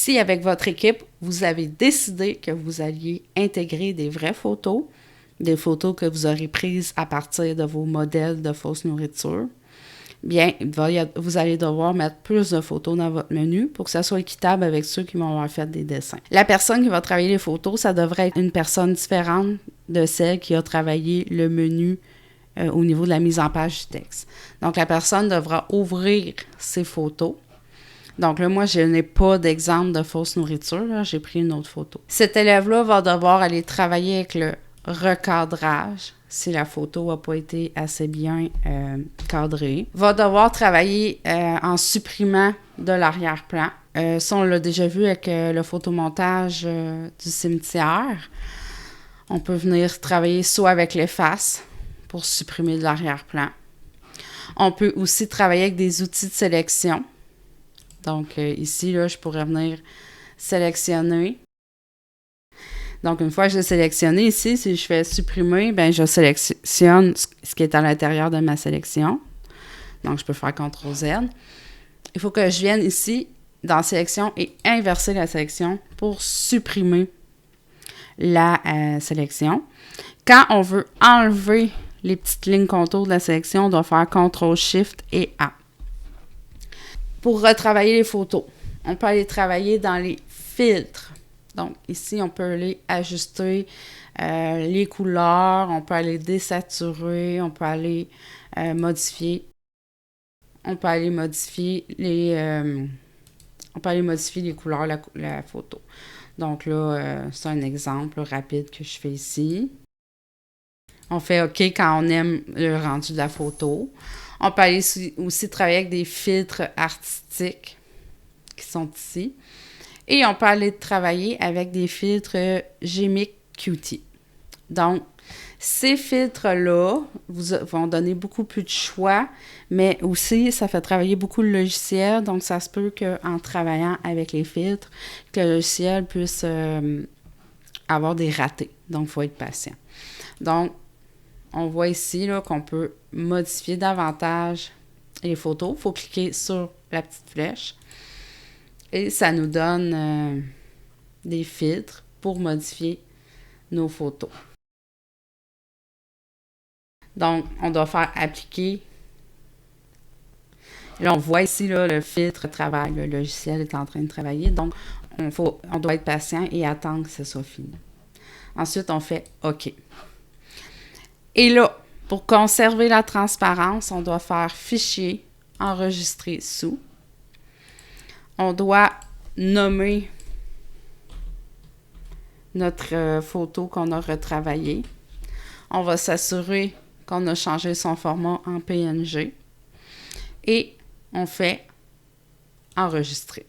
Si avec votre équipe, vous avez décidé que vous alliez intégrer des vraies photos, des photos que vous aurez prises à partir de vos modèles de fausse nourriture, bien, vous allez devoir mettre plus de photos dans votre menu pour que ça soit équitable avec ceux qui vont avoir fait des dessins. La personne qui va travailler les photos, ça devrait être une personne différente de celle qui a travaillé le menu au niveau de la mise en page du texte. Donc, la personne devra ouvrir ses photos. Donc là, moi, je n'ai pas d'exemple de fausse nourriture. Là. J'ai pris une autre photo. Cet élève-là va devoir aller travailler avec le recadrage si la photo n'a pas été assez bien cadrée. Va devoir travailler en supprimant de l'arrière-plan. Ça, on l'a déjà vu avec le photomontage du cimetière. On peut venir travailler soit avec l'efface pour supprimer de l'arrière-plan. On peut aussi travailler avec des outils de sélection. Donc, ici, là, je pourrais venir sélectionner. Donc, une fois que j'ai sélectionné ici, si je fais supprimer, bien, je sélectionne ce qui est à l'intérieur de ma sélection. Donc, je peux faire CTRL-Z. Il faut que je vienne ici, dans sélection, et inverser la sélection pour supprimer la sélection. Quand on veut enlever les petites lignes contours de la sélection, on doit faire CTRL-SHIFT et A. Pour retravailler les photos, on peut aller travailler dans les filtres. Donc, ici, on peut aller ajuster les couleurs, on peut aller désaturer, on peut aller modifier. On peut aller modifier les couleurs de la photo. Donc là, c'est un exemple rapide que je fais ici. On fait OK quand on aime le rendu de la photo. On peut aller aussi travailler avec des filtres artistiques qui sont ici. Et on peut aller travailler avec des filtres Gmic Qt. Donc, ces filtres-là vont donner beaucoup plus de choix, mais aussi, ça fait travailler beaucoup le logiciel. Donc, ça se peut qu'en travaillant avec les filtres, que le logiciel puisse avoir des ratés. Donc, il faut être patient. Donc, on voit ici là, qu'on peut modifier davantage les photos. Il faut cliquer sur la petite flèche. Et ça nous donne des filtres pour modifier nos photos. Donc, on doit faire appliquer. Là, on voit ici là, le filtre travaille. Le logiciel est en train de travailler. Donc, on doit être patient et attendre que ce soit fini. Ensuite, on fait OK. Et là, pour conserver la transparence, on doit faire Fichier, Enregistrer sous. On doit nommer notre photo qu'on a retravaillée. On va s'assurer qu'on a changé son format en PNG. Et on fait Enregistrer.